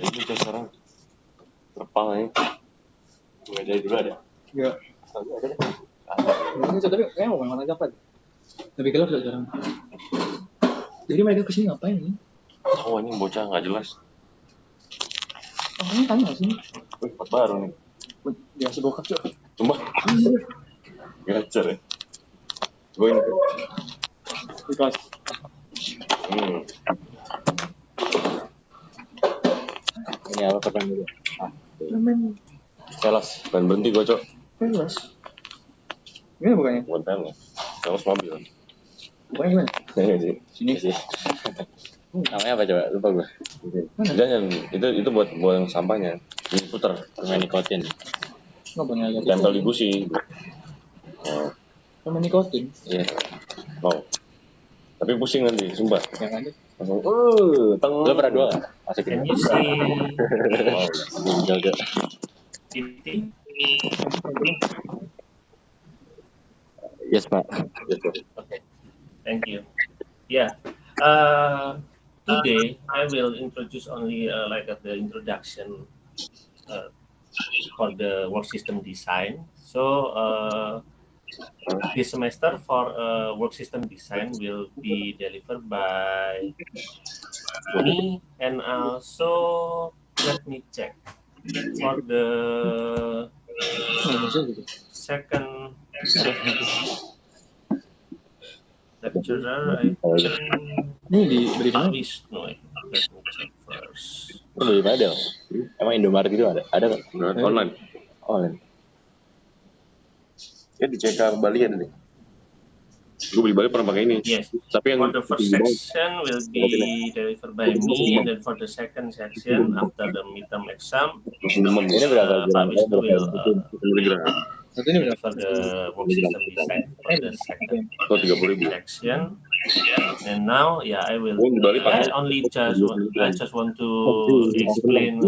Ini kita sekarang terpal ya. Nggak jadi dulu ada. Ya. Ini tapi kayaknya mau mana aja apa? Lebih gelap gak sekarang? Jadi mereka kesini ngapain nih? Oh ini bocah nggak jelas. Ini tanya nggak sih? Wih, baru nih. Biasa bokap cuy. Cuma ngajar ya. Gue ini. Di kelas. Ini apa tekan dulu? Main Kelas, dan berhenti gue cok. kelas. Gimana bukannya? Bukan lah. Kelas mobil. Bukannya gimana? Iya sih. Sini sih. Namanya apa coba? Lupa gue. Mana? Itu buat buang sampahnya. Diputar permen nikotin. Nggak punya lagi. Tempel di busi. Oh, Sama nikotin. iya. Mau. Tapi pusing nanti, sumpah. Yang ada. Langsung, tengah. Lo pernah dua nggak? Asik. Can you see Wow, jaga. PPT? Yes, Pak. Yes, Pak. Okay, thank you. Yeah. Today I will introduce only the introduction for the work system design. So this semester for work system design will be delivered by me, and also let me check for the second lecturer. I think Ini diberi Pak mana? Wisnu. Let me check first. Lo beli mana Del? Emang Indomaret itu ada? Ada nggak? Online. Online. Ya di CK Bali ada deh. Gue beli Bali pernah pakai ini. Yes. Tapi yang For the first section will be delivered by me, and then for the second section after the midterm exam, ini berapa? Pak Wisnu will Satu ini berapa? for the work system design for the second Oh 30.000. section. And now, yeah, I will. Oh di Bali pakai. I just want to explain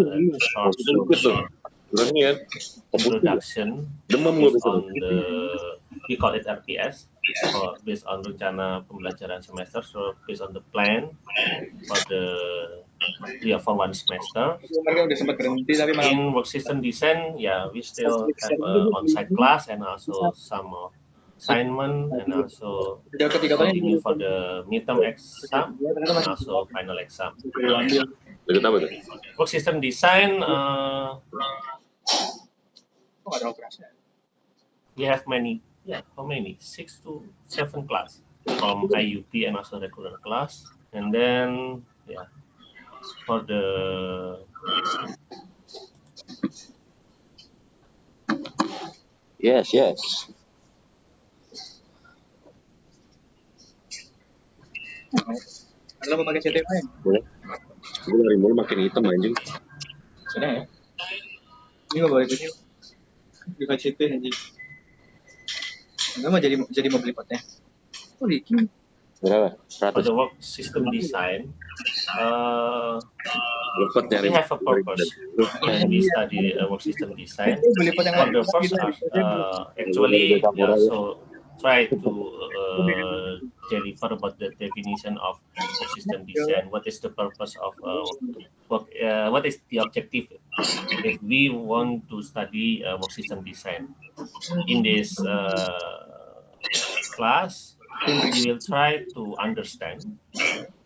short Kurangnya introduction demam gue based besok. on we call it RPS, or based on rencana pembelajaran semester. So based on the plan for for one semester. Mereka udah sempat berhenti tapi malah. In work system design, yeah, we still have on-site class and also some assignment, and also Udah ketiga kali. continue for the midterm exam and also final exam. Deket apa tuh? Work system design, Oh, ada operasi. we have many, how many? 6 to 7 class from IUP and also regular class. And then, for the Yes. Anda mau pakai CTP? Boleh. Gue dari mulu makin hitam anjing. Sudah ya. Ini nggak boleh kecil. Di VCT anjing. Enggak mau jadi mau beli potnya. Oh dikit. Berapa? for 100. the work system design, Lepet nyari. we have a purpose when we study work system design. Beli pot yang For the first actually, so try to deliver about the definition of work system design. What is the purpose of work? What is the objective if we want to study work system design? In this class, we will try to understand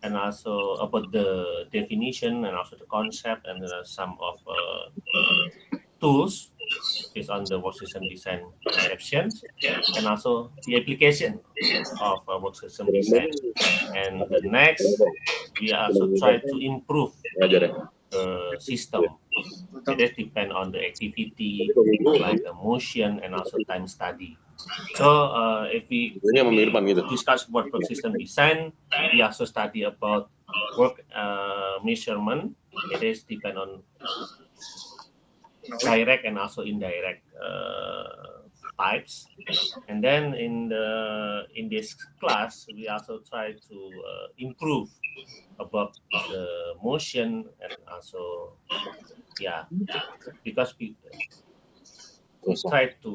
and also about the definition and also the concept and some of tools based on the work system design conceptions and also the application of work system design. And the next, we also try to improve Ngajar ya. the system. It depends on the activity like the motion and also time study. So if we Ini yang mirip gitu. discuss about work system design, we also study about work measurement. It is depend on direct and also indirect types. And then in this class, we also try to improve about the motion and also because we try to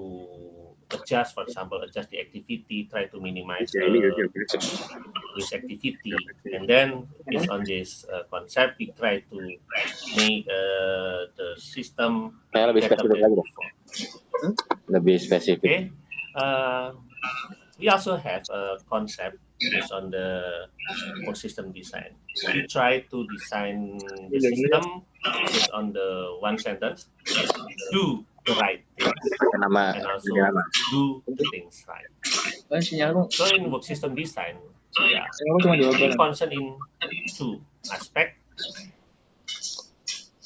adjust, for example, adjust the activity, try to minimize this activity, and then based on this concept, we try to make the system Kayak lebih better spesifik than lagi dong. before. Lebih spesifik. Okay. We also have a concept based on the work system design. We try to design the system based on the one sentence: do the right things Nama and also nama. do the things right. Kan sinyalku, So in work system design, yeah, sinyalku cuma di we obrolan. concern in two aspects.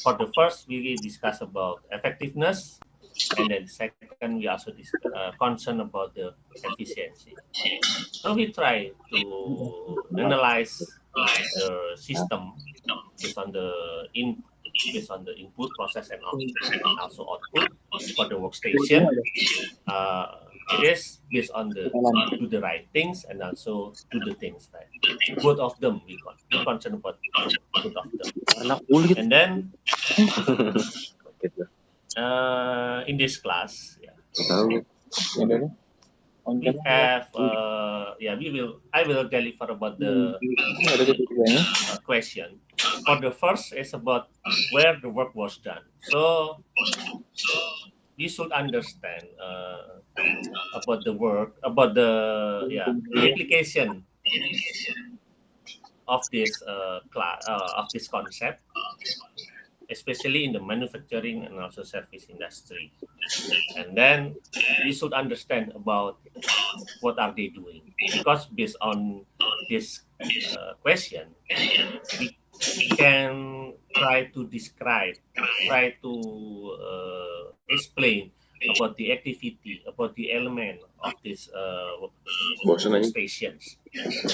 For the first, we discuss about effectiveness, and then second, we also concern about the efficiency. So we try to analyze the system based on the input process and also output for the workstation. It is based on the do the right things and also do the things right. Both of them we concern about both of them. Anak kulit. And then Gitu. in this class, Tahu. we have I will deliver about the question. For the first is about where the work was done. So we should understand about the work, about the application of this of this concept, especially in the manufacturing and also service industry. And then we should understand about what are they doing, because based on this question, we can try to describe, try to explain about the activity, about the element of this Bosan aja. stations.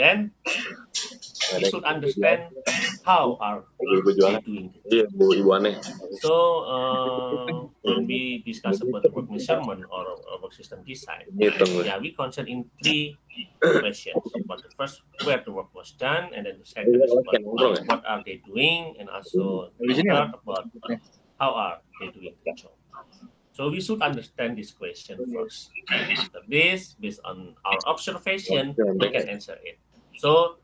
Then we should understand how are Ibu they jualan. doing it. Iya, ibu aneh. So when we discuss about the work measurement or work system design, Hitung. we concern in three questions. About the first, where the work was done, and then the second is about what are they doing, and also the third about how are they doing the job. So we should understand this question first. After this, based on our observation, we can answer it. So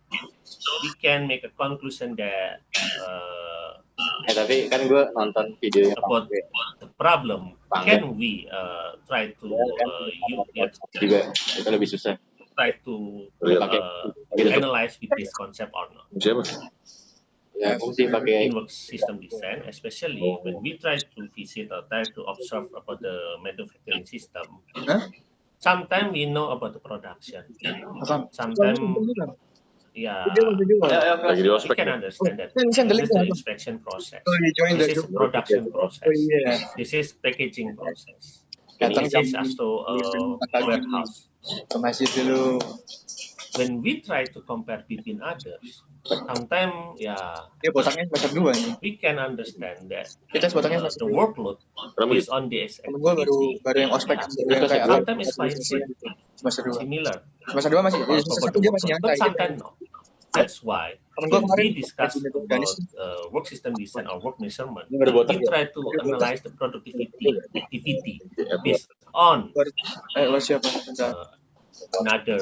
we can make a conclusion that Tapi kan gue nonton videonya about the problem. Can we try to juga itu lebih susah. try to Gitu. analyze with this concept or not? Siapa? Ya, aku sih pakai In work system design, especially when we try to visit or try to observe about the manufacturing system, sometimes we know about the production. Sometimes, lagi di we ospek. can understand that Kan this is the inspection process. This is production process. iya. This is packaging process. Datang This is also a warehouse. Masih dulu. When we try to compare between others, sometimes Dia botaknya semester 2 nih. we can understand that Kita botaknya the semester 2. workload based on this Temen gue baru yang ospek yang kayak sometimes it's quite semester 2. similar, Semester 2 masih, semester 1 dia masih but nyantai. sometimes no. That's why Temen gue when kemarin we discuss about work system design or work measurement, we try to analyze the productivity activity based on siapa? another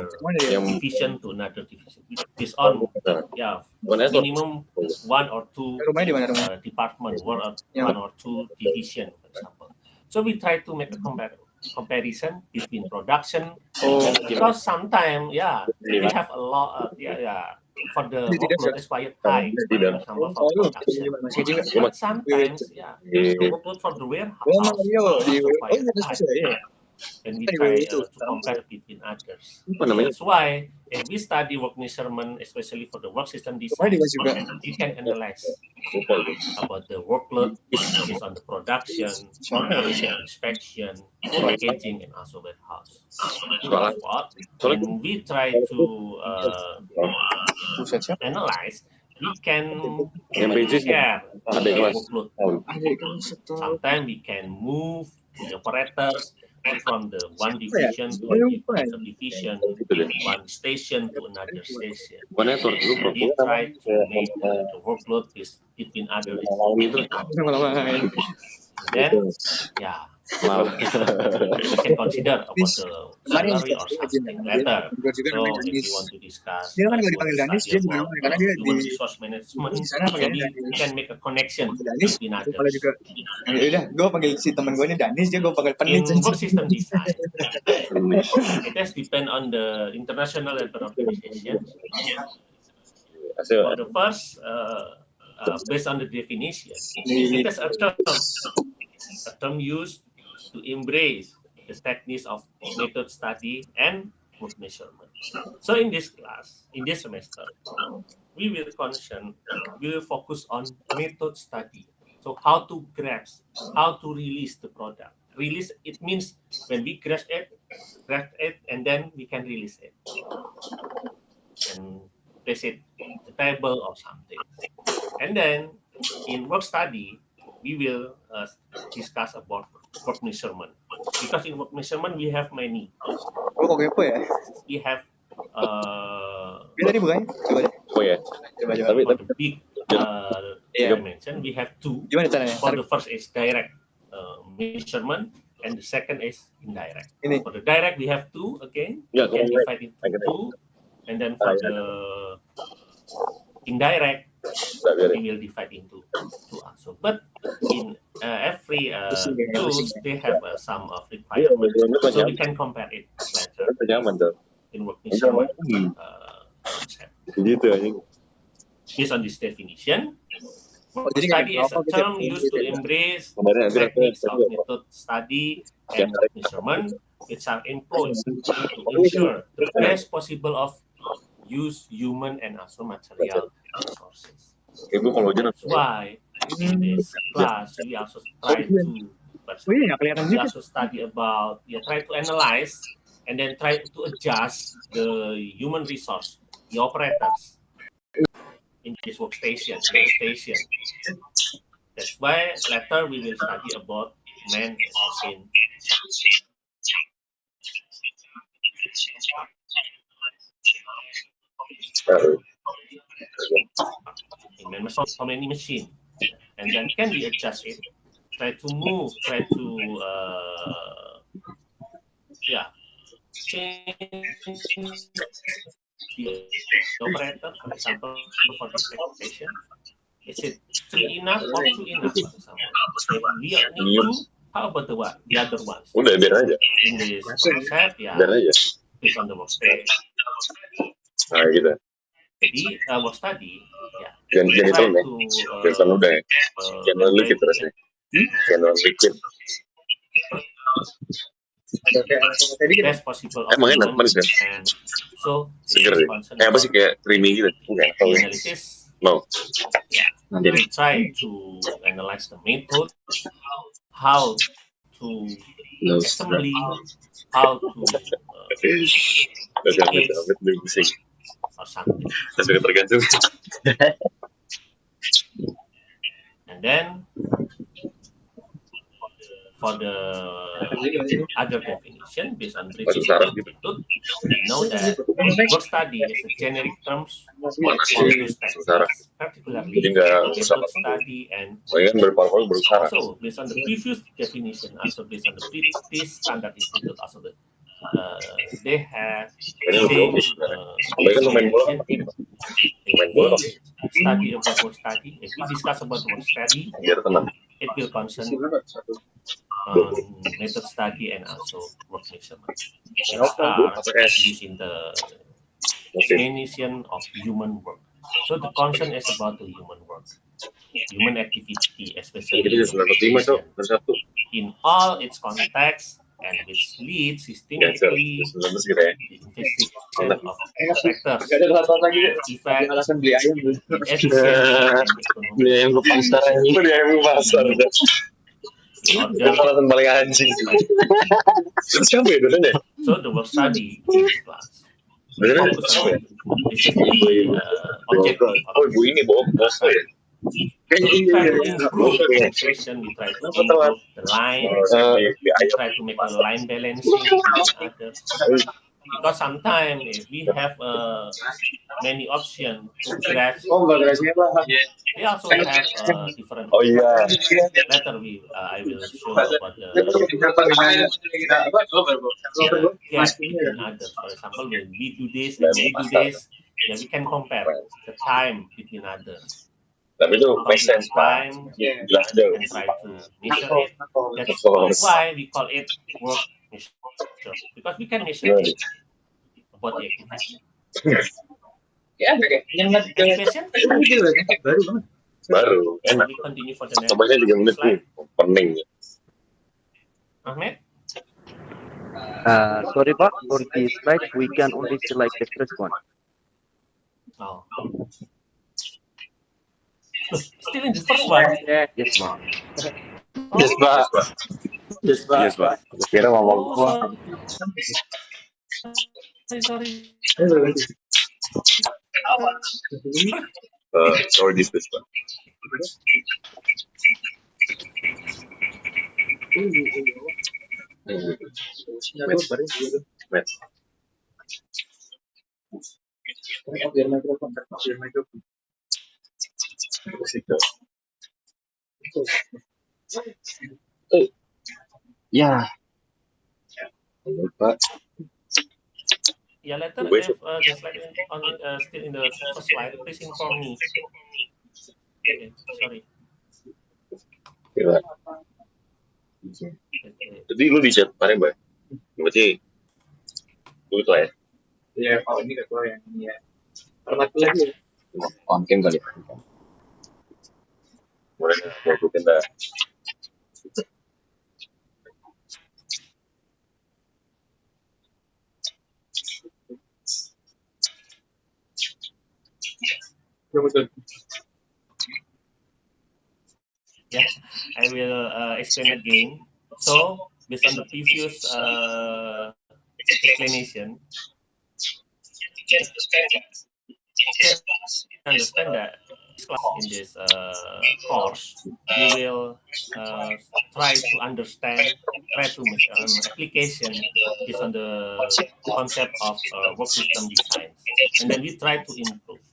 Yang division to another division based on minimum one or two rumahnya di mana rumahnya? department, one or two division, for example. So we try to make a comparison between production, because sometimes we have a lot for the workload is quite high, for example, for production. But sometimes the workload for the warehouse also quite high. And we try to compare between others. That's why if we study work measurement, especially for the work system design, you can analyze about the workload based on the production, inspection, packaging, and also warehouse. When we try to analyze, we can share the workload. Sometimes we can move the operators from the one division to another division, one station to another station. We try to make the workload between other. Then, Malah. We can consider about the Kemarin salary or something later. Gue juga So namanya if Danis. you want to discuss, Dia kan you nggak want dipanggil to Danis, study dia juga about karena dia human di resource management, di sana so panggilnya we Danis. can make a connection Danis, between gue panggil others. juga. Ya udah, gue panggil si teman gue ini Danis, dia gue panggil Penis. In work system design, it has depend on the International Labour Organization. For the first, based on the definition, it is a term used to embrace the techniques of method study and work measurement. So in this class, in this semester, we will focus on method study. So how to grasp, how to release the product. Release, it means when we grasp it, and then we can release it. And place it on the table or something. And then in work study, we will discuss about work measurement. Because in work measurement, we have many. Oh, kok kepo ya? We have Dia tadi bukannya? Coba deh. Oh ya. Coba. for the big dimension, we have two. Gimana caranya? For the first is direct measurement, and the second is indirect. Ini. For the direct, we have two again. Yeah, We can correct. divide into two, and then for the indirect, we will divide into two also. But in every tools, they have some of requirements, so we can compare it later Nyaman tuh. in work measurement concept. Gitu anjing. Based on this definition, work jadi study kayak is a apa term gitu? used to embrace Kemarin ada techniques of method study and work measurement, which are employed to ensure the best possible of use human and also material resources. Ibu kalau hujan That's why in this class we also try to Oh iya, nggak kelihatan we juga. also study about try to analyze and then try to adjust the human resource, the operators in this workstation. That's why later we will study about man and machine. In man machine, how many machine, and then can we adjust it? Try to move, try to change the operator, for example, for this application. Is it 3 enough or 2 enough? For example, if we need 2, how about the other ones? udah biar aja. In this concept, Biar aja. based on the workstation. Nah gitu. Jadi work study, Jangan try itu nih. to Jangan udah ya. Jangan liquid terus ya. Jangan liquid. best possible of Emang enak, human manis kan? and so Seger this deh. concern Apa sih kayak creamy gitu? Enggak tahu. the analysis. No. We try to analyze the method, how to assembly, how to Amit pusing. or something. Tapi tergantung. And then for the other definition based on British Institute, we know that work study is a generic terms for those techniques, particularly Jadi nggak method study and Soalnya kan berpal-pal berusaha. also based on the previous definition, also based on the British Standard Institute, also they have Ini lebih oke sebenarnya. Sampai kan main bola apa gitu? Main bola apa? study about work study. If we discuss about work study, Biar tenang. it will concern method study and also work measurement. Which are used in the definition of human work. So the concern is about the human work, human activity, especially Jadi 95 tuh bersatu. in all its contexts and which leads systematically 19 gitu ya. the investigation of factors, Gak ada latar lagi. effect, Alasan beli ayam dulu. efficiency, and economic Beli ayam ke pasar ini. Itu dia yang pasar. in order. Alasan paling anjing. Terus siapa ya dulunya? So the work study in this class Beneran focus siapa ya? on this is the objective Oh of ibu ini bohong bos ya. we try to improve the concentration, we try to improve the line, we try to make a line balancing with others. because sometimes if we have many options to grasp, we also have different. Oh iya. Later I will show about the gap between others. For example, when we do this and we do this, yeah, we can compare the time between others. Tapi itu make sense, Pak. Time Jelas dong. and try to measure it. That's course. why we call it work measure, because we can measure it about the activity. Any question? Baru. Enak. We continue for the next Coba 3 menit nih. slide. Pening. Ahmed? Sorry, Pak, for this slide, we can only select the first one. Oh. Still in the first one. Yes, Pak. Yes, Pak. Yes, Pak. Yes, Pak. Kira ngomong gua. Sorry. Sorry this Pak. Met. Biar mikrofon. Ya. Pak. Yeah, later if the slide on still in the first slide, please inform me. Okay, sorry. Kira. Okay. Jadi lu di chat kemarin, Mbak. Berarti lu itu ya. Iya, kalau ini ketua yang ini ya. Hormat lagi. On cam kali. Boleh aku kena. Yeah, I will explain again. So, based on the previous explanation, understand that in this course, we will try to understand, try to make an application based on the concept of work system design, and then we try to improve.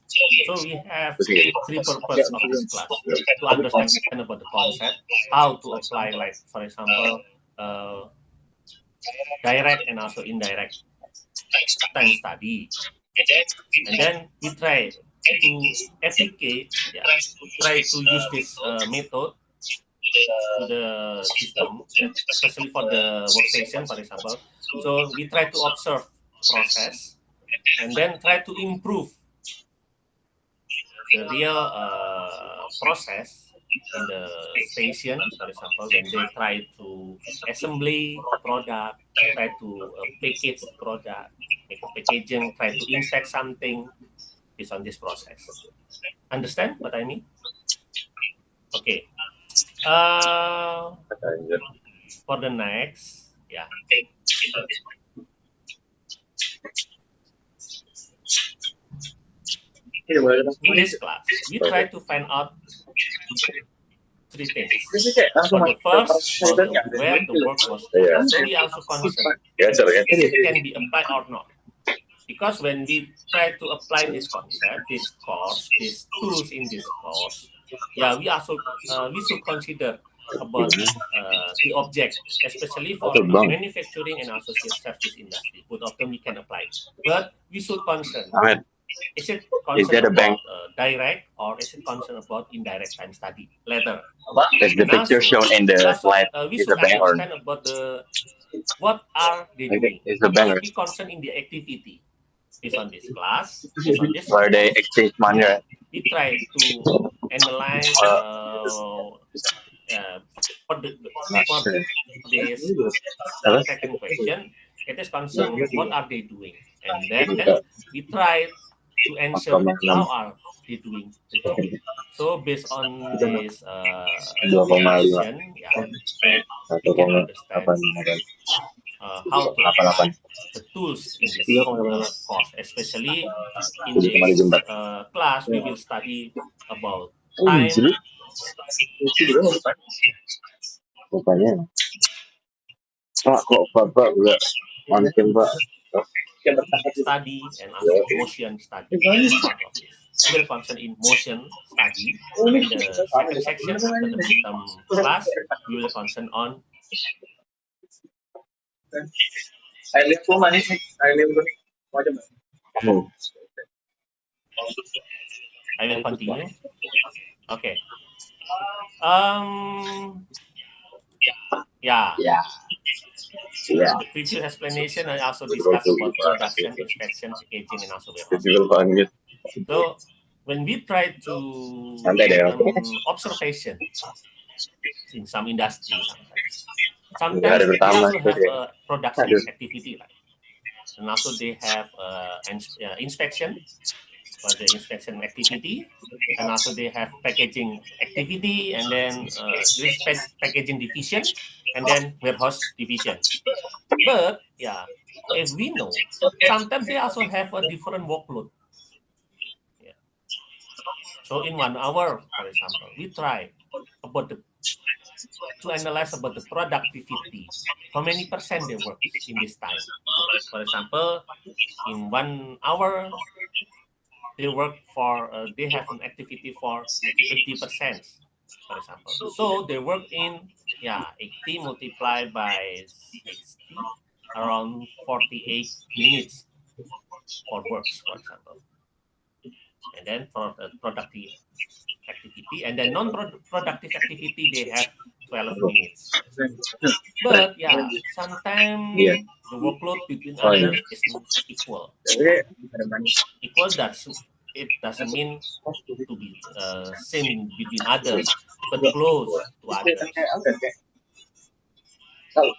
So we have three purposes of this class: to understand about the concept, how to apply, like for example, direct and also indirect time study, and then we try to applicate, try to use this method to the system, especially for the workstation, for example. So we try to observe process and then try to improve the real process in the station, for example, when they try to assembly product, try to package the product, make a packaging, try to inspect something based on this process. Understand what I mean? Okay. For the next, yeah. In this class, we try to find out three things. For the first, where the work was done. So we also concerned if it can be applied or not. Because when we try to apply this concept, this course, these tools in this course, yeah, we also we should consider about the object, especially for manufacturing and also service industry. Both of them we can apply, but we should concern. Is it concerned about direct or is it concerned about indirect time study? Later. Is the picture shown in the slide is a bank understand or about the what are they doing? Is the banner? We concern in the activity. Based on this class, based on this where they exchange money. We try to analyze for this second question. It is concerned what are they doing, and then we try to answer how are they doing the job. So based on this question, yeah, we can understand how to apply the tools in this course, especially in this class. We will study about time. Pak, kok Bapak enggak mancing, Pak? study and also motion study. Part of this. We will concern in motion study. In the second section after the midterm class, we will concern on I will continue. Okay. Yeah. The previous explanation I also discussed about production, inspection, packaging, and also warehousing. So when we try to observation in some industries, sometimes they also have a production activity, right? And also they have inspection for the inspection activity, and also they have packaging activity, and then this packaging division, and then warehouse division. But yeah, if we know, sometimes they also have a different workload. Yeah. So in 1 hour, for example, we try about to analyze about the productivity. How many percent they work in this time? For example, in 1 hour, they work for they have an activity for 80%, for example. So they work in 80 multiplied by 60, around 48 minutes for works, for example. And then for the productive activity, and then non-productive activity, they have 12 minutes. But sometimes the workload between others is not equal. Equal it doesn't mean to be same between others, but close to others.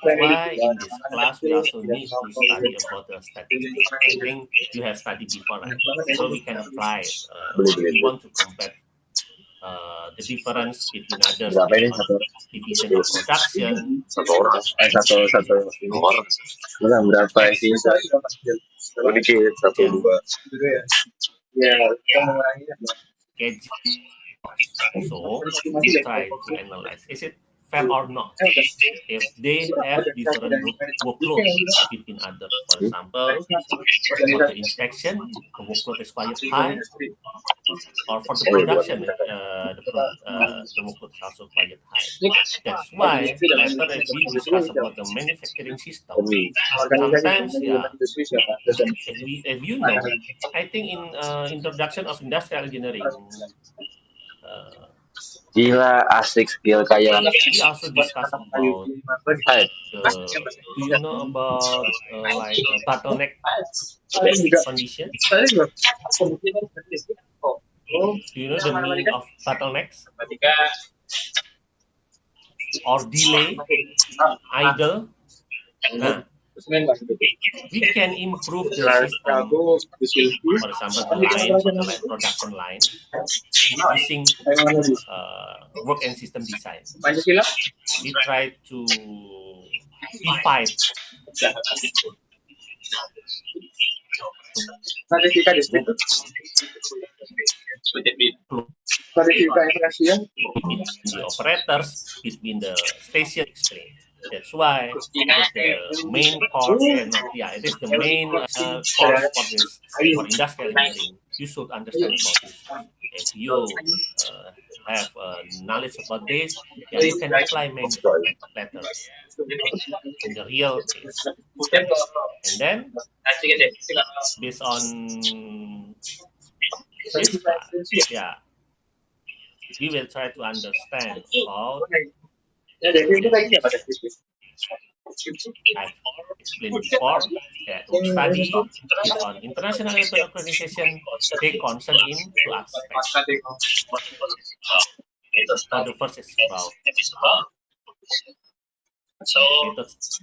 Why in this class we also need to study about the statistics. I think you have studied before, right? So we can apply it. If we want to compare the difference between others based on division of production. So we try to analyze, is it fair or not if they have different workload between others? For example, for the inspection, the workload is quite high, or for the production, the workload is also quite high. That's why later as we discuss about the manufacturing system, sometimes if you know, I think in introduction of industrial engineering, Gila, asik skill kayak we also discuss about do you know about like bottleneck condition? Do you know the meaning of bottlenecks? Or delay, idle? Nah, we can improve the system. For example, the line production line, using work and system design. We try to divide between the operators, between the station explain. That's why it is the main course. It is the main course for this for industrial engineering. You should understand about this. If you have knowledge about this, you can apply many better in the real case. And then, based on this class, we will try to understand about I explained before that study is on international labor organization. Take concern into aspects. So the first is about methods.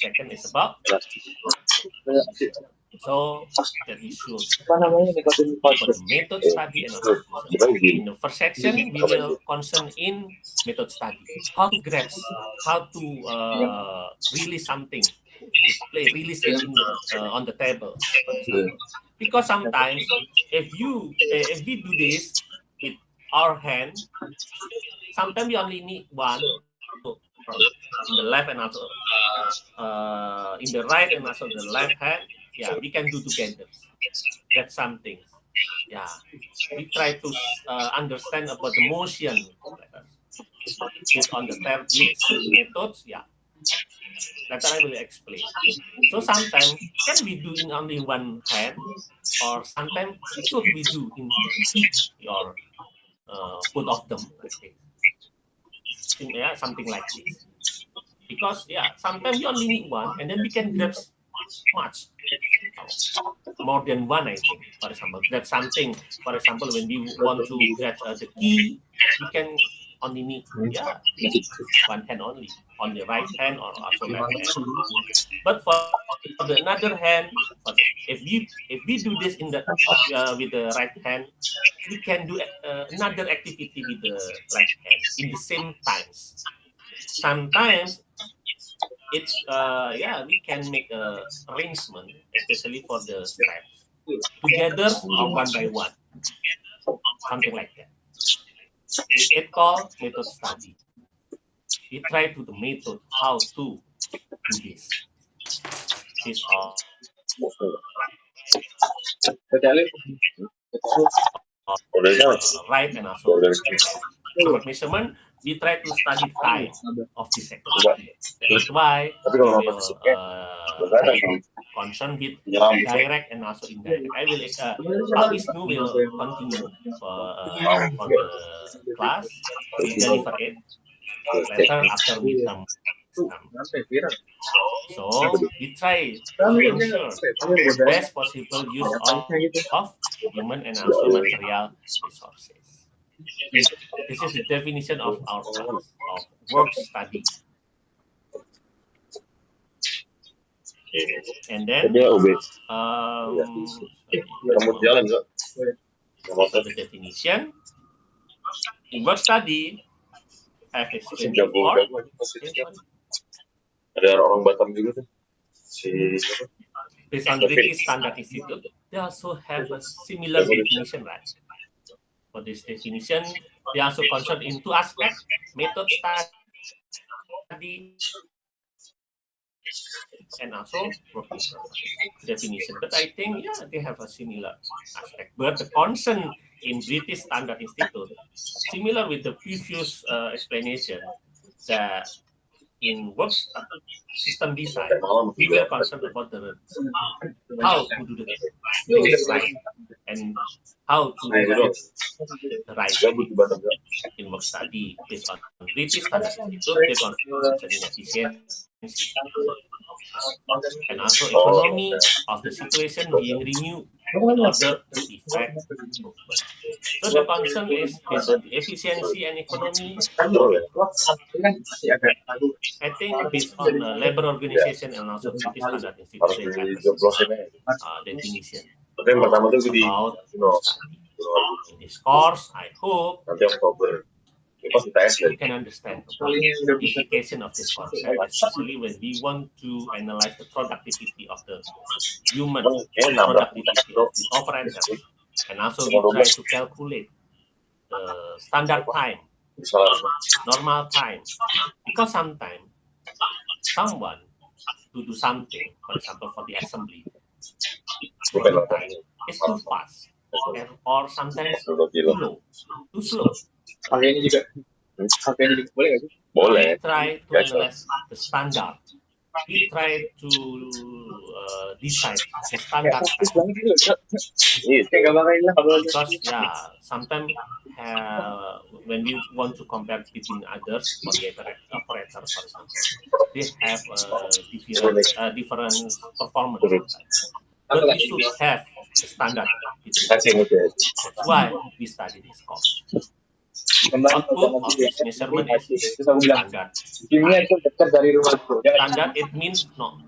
Second is about so that we should for the method study and also in the first section we will concern in method study, how to grasp, how to release something, release it on the table, for example. Because sometimes if we do this with our hand, sometimes we only need one in the left and also in the right and also the left hand, yeah, we can do together. That's something. Yeah, we try to understand about the motion based on the Terblitz methods. Yeah, later I will explain. So sometimes can we do in only one hand, or sometimes should we do in your both of them? Okay. Yeah, something like this. Because yeah, sometimes we only need one, and then we can grab much more than one. I think, for example, grab something. For example, when we want to grab the key, we can only need one hand only on the right hand or also left hand. But for the another hand, if we do this in the with the right hand, we can do another activity with the right hand in the same times. Sometimes it's we can make a arrangement, especially for the steps together or one by one, something like that. It's called method study. We try to the method how to do this. This all right and also about measurement. We try to study time of this activity. That's why we will concern with direct and also indirect. I will Pak Wisnu will continue for the class. We deliver it later after midterm. So we try to ensure the best possible use of human and also material resources. This is the definition of our class of work study. And then so the definition in work study, I've explained before. Ada orang Batam juga tuh. Based on British Standard Institute, they also have a similar definition, right? For this definition, they also concerned in two aspects: method study and also work definition. But I think they have a similar aspect. But the concern in British Standard Institute, similar with the previous explanation, that in work system design, we were concerned about the how to do the things right and how to do the right in work study based on British Standard Institute. They concerned in efficiency and also economy of the situation being renewed in order to effect improvement. So the concern is based on the efficiency and economy. I think based on labor organization and also British Standard Institute, they have a definition about study. In this course, I hope we can understand the implication of this concept, especially when we want to analyze the productivity of the human, productivity of the operators, and also we try to calculate the standard time, normal time, because sometimes someone to do something, for example, for the assembly, time is too fast, or sometimes too slow. Pakai ini juga. Pakai ini juga boleh nggak sih? Boleh. We try to analyze the standard. We try to decide the standard. Because sometimes when we want to compare between others, for the operator, for example, they have different performance. But we should have the standard. That's why we study this course. Output of this measurement is standard. Standard, it means no.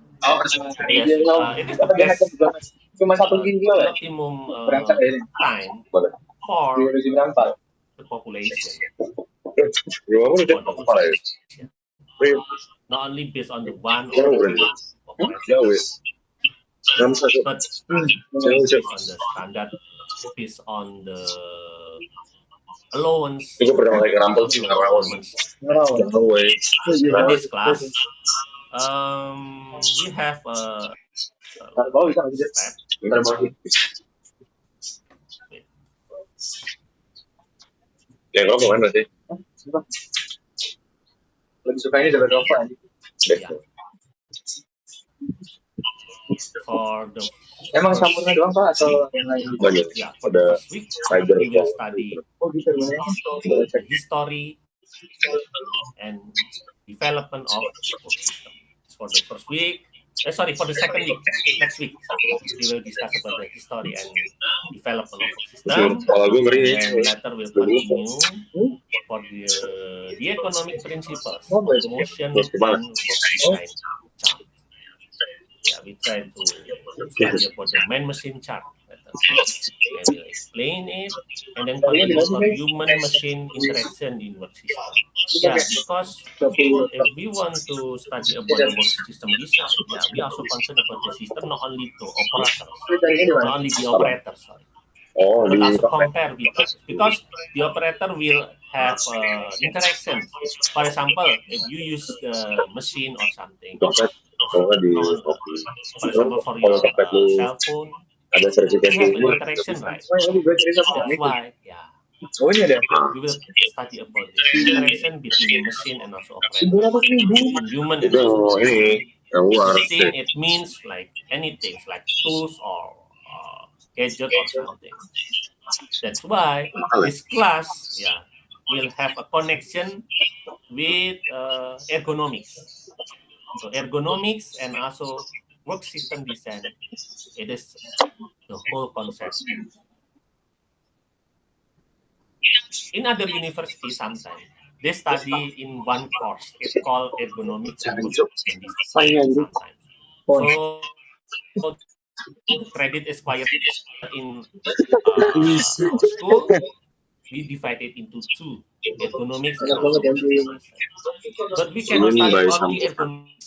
It is the best optimum time for the population. Not only based on the one or the population, but based on the standard, based on the allowance Itu pertama kali ngerampel sih nggak rawon. in this class. We have a step. Ya kalau kemana sih? Lebih suka ini daripada rokok aja. Yeah. For the Emang campurnya doang Pak atau yang lain? Banyak. yeah, for the first week Fiber. we will study Oh bisa the history and development of work system. For the first week, for the second week, next week we will discuss about the history and development of work system. Kalau gue ngeri. And later we'll continue for the economic principles of motion and work design chart. Yeah, we try to study about the man-machine chart. I will explain it, and then continue for human-machine interaction in work system. Yeah, because if we want to study about the work system design, yeah, we also concerned about the system, not only the operators, not only the operators, sorry. Oh, But di also compare with us, because the operator will have interaction. For example, if you use the machine or something, dompet, kalau nggak di for example for your cell phone, ada you sertifikasi have an umur. interaction, right? Oh ini gue cerita Pak. That's why, yeah, Oh ini ada. we will study about the interaction between machine and also operator, between human and Itu also ini yang luar. machine. It means like anything, like tools or gadget or something. That's why this class, yeah, will have a connection with ergonomics. So ergonomics and also work system design, it is the whole concept. In other universities, sometimes they study in one course. It's called ergonomics and work system design sometimes. So credit is acquired in our school. We divide it into two, ergonomics and also work system design. But we cannot study only ergonomics,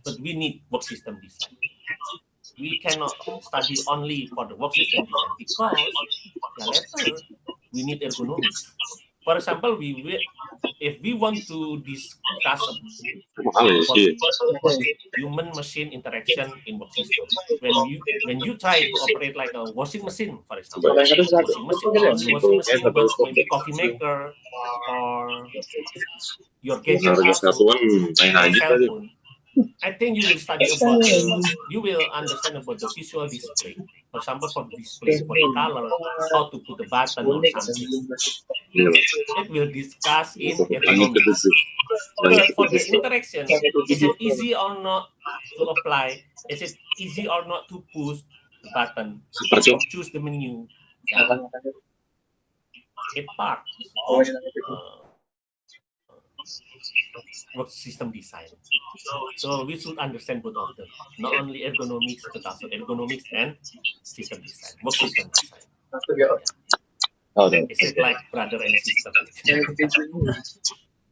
but we need work system design. We cannot study only for the work system design because later we need ergonomics. For example, if we want to discuss about human-machine interaction in work system, when you try to operate like a washing machine, for example, washing machine, but maybe coffee maker or your gadget, cell phone. I think you will study about you will understand about the visual display. For example, for display, for the color, how to put the button or something. It will discuss in ergonomics. But for the interaction, is it easy or not to apply? Is it easy or not to push the button or choose the menu? Yeah. It part of work system design. So we should understand both of them, not only ergonomics but also ergonomics and system design, work system design. Okay. Is it like brother and sister?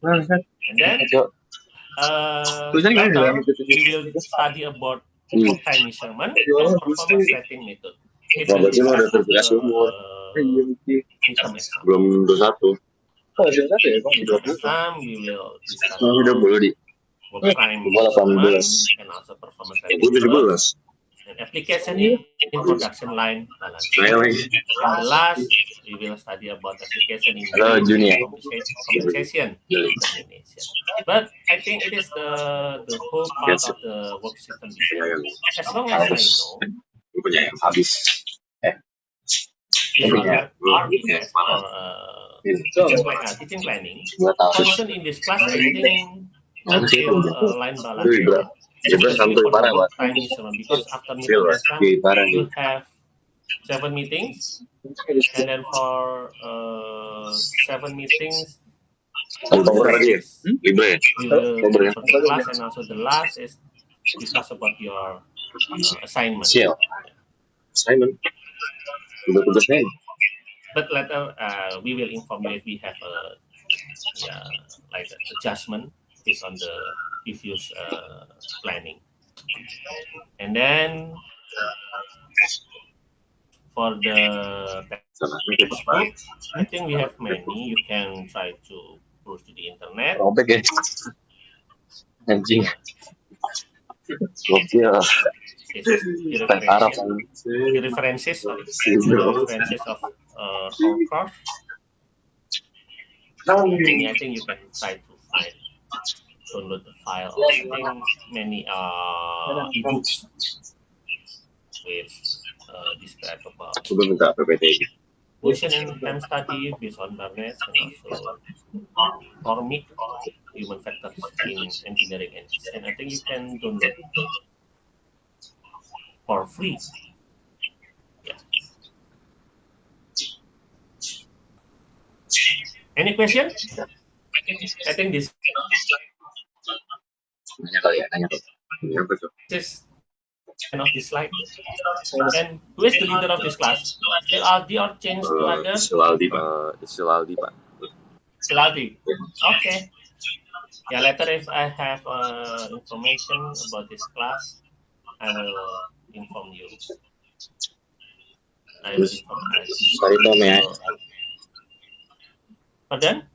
And then later we will study about work time measurement and performance rating method. It will discuss midterm exam. Belum 21. Midterm exam we will discuss Udah boleh di. work time measurement and also performance rating method. And application in production line balance. And the last, we will study about application in compensation determination. But I think it is the whole part of the work system design. As long as I know, Punya yang habis. if you have RPS or teaching planning, concern in this class, I think until line balance. Because after midterm exam, you have 7 meetings, and then for 7 meetings, we will for the class, and also the last is discuss about your assignment. Assignment. But later we will inform you if we have like an adjustment based on the previous planning. And then For the textbook, I think we have many. You can try to browse to the internet. Robek ya. Anjing. Gokil. This is the Teks Arab. references of our course. I think you can try to download the file. I think many ebooks with describe about Coba minta PPT. ocean and time study based on Barnes and also Cormick, human factors in engineering and design. I think you can download for free. Yeah. Any question? I think this Nanya kali ya, nanya kali. Apa tuh? is end of this slide. And who is the leader of this class? Still Aldi or change to others? Silaldi, Pak. Silaldi, Pak. Silaldi. Okay. Yeah, later if I have information about this class, I will inform you. I will inform you. Sorry, Tom, ya. Pardon?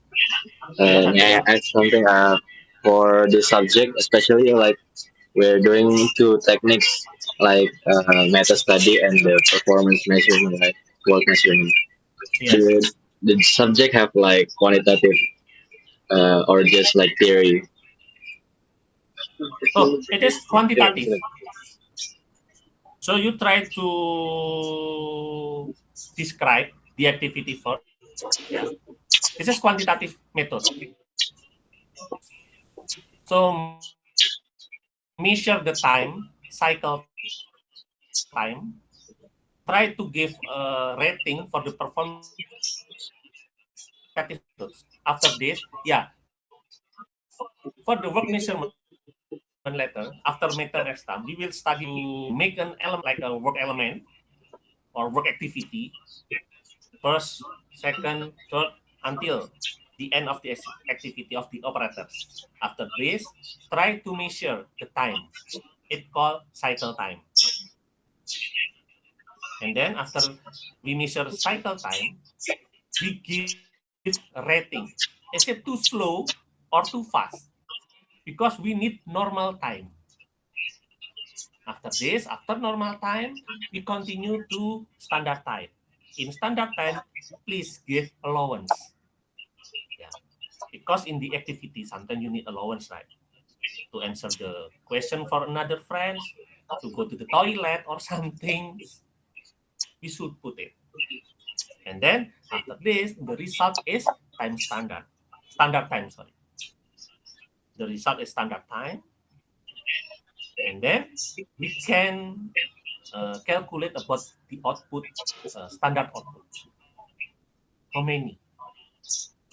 May I add something for this subject, especially like we're doing two techniques like meta study and the performance measurement, like work measurement. Yes. The subject have like quantitative or just like theory? Oh, it is quantitative. So you try to describe the activity first. Yeah. This is quantitative method. So measure the time, cycle time. Try to give a rating for the performance. After this, yeah. For the work measurement later, after midterm exam, we will study make an element like a work element or work activity. First, second, third, until the end of the activity of the operators. After this, try to measure the time. It's called cycle time. And then after we measure cycle time, we give a rating. Is it too slow or too fast? Because we need normal time. After this, after normal time, we continue to standard time. In standard time, please give allowance. Yeah. Because in the activity, sometimes you need allowance, right? To answer the question for another friend, to go to the toilet or something, we should put it. And then after this, the result is time standard. Standard time, sorry. The result is standard time. And then we can calculate about the output, standard output. How many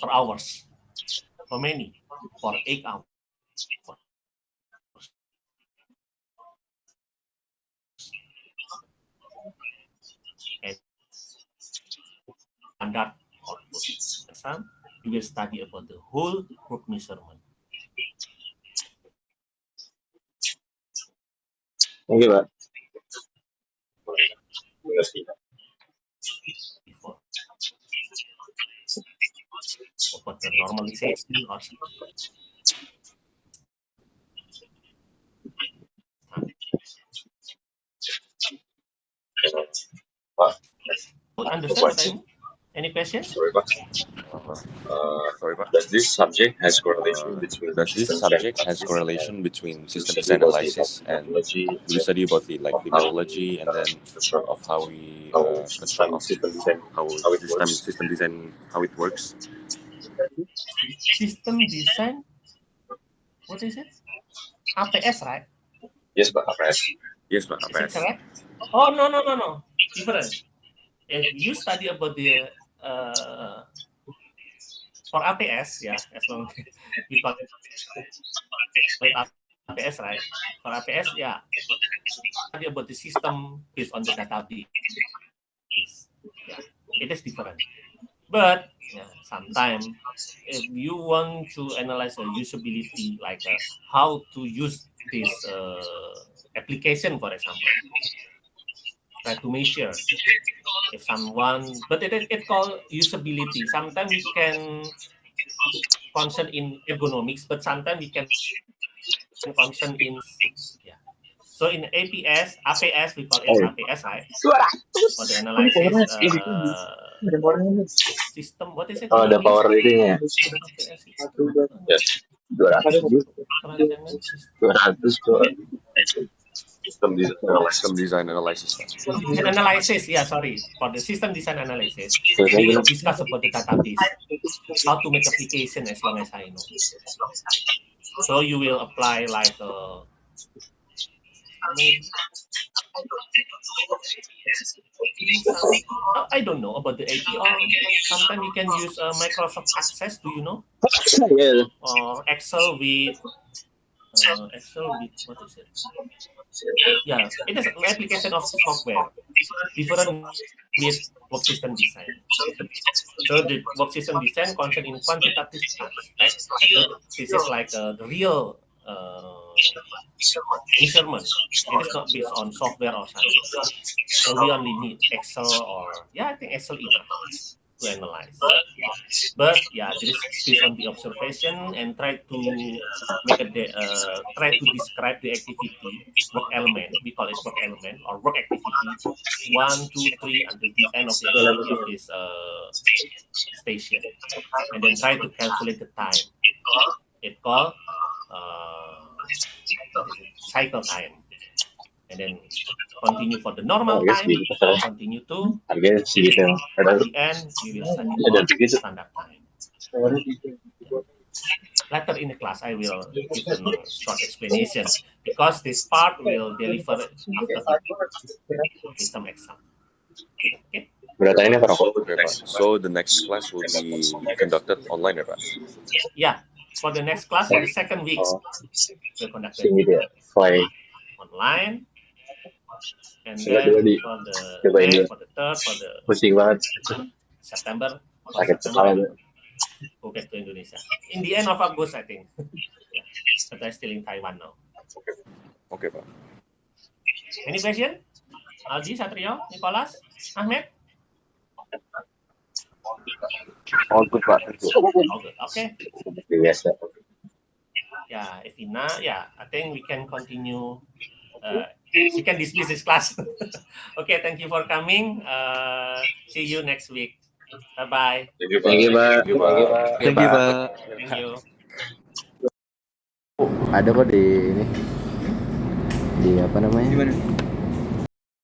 per hours? How many for 8 hours? And standard output. We will study about the whole work measurement. Thank you, Pak. Before. About the normalization or something. Understand what I mean? Any questions? Sorry, Pak. Does this subject has correlation between system design analysis and we study about the methodology and then of how we construct system design, how it works? System design, what is it? APS, right? Yes, Pak. APS. Is it correct? Oh, no. Different. If you study about the for APS, yeah, as long as we call it APS, right? For APS, yeah, study about the system based on the database. Yeah, it is different. But yeah, sometimes if you want to analyze a usability, like how to use this application, for example, try to measure if someone, but it called usability. Sometimes we can concern in ergonomics, but sometimes we can concern in, yeah. So in APS, we call it Oh. APS, right? For the analysis system, what is it Oh, in the English? power reading ya. APS system. Yes. 200. Rancangan sistem. 200 tuh. System design analysis, Pak. Design analysis, yeah, sorry. For the system design analysis, So, we saya discuss about the database, how to make application as long as I know. So you will apply like I don't know about the AP, or sometimes you can use Microsoft Access. Do you know? yeah. Or Excel with what is it? Yeah, it is an application of software different with work system design. So the work system design concern in quantitative aspect. So this is like the real measurement. It is not based on software or something. So we only need Excel, or I think Excel enough to analyze. But yeah, this is based on the observation and try to make try to describe the activity work element. We call it work element or work activity 1, 2, 3 until the end of the activity of this station, and then try to calculate the time. It called cycle time, and then continue for the normal time, continue to Harganya segitu. at the end we will study about standard time. Later in the class I will give a short explanation because this part will deliver after the midterm exam. Okay. Berarti ini para Okay, Pak. So the next class will be conducted online, ya, Pak? Yeah, for the next class for the second week we'll conduct it segitu ya. Fly. online, and Coba then di- for the cobain next, dulu. for the third, for the Pusing banget. September, Sakit kepala I tuh. will go back to Indonesia in the end of August, I think. Yeah. But I'm still in Taiwan now. Oke, Pak. Any question? Aldi, Satrio, Nicholas, Ahmed? All good, Pak. Thank you. All good. Okay. Seperti biasa. Yeah, Evina, I think we can continue. We can dismiss this class. Okay, thank you for coming. See you next week. Bye-bye. Thank you, Pak. Thank you, Pak. Thank you, Pak. Thank you. Ada kok di ini. Di apa namanya? Gimana?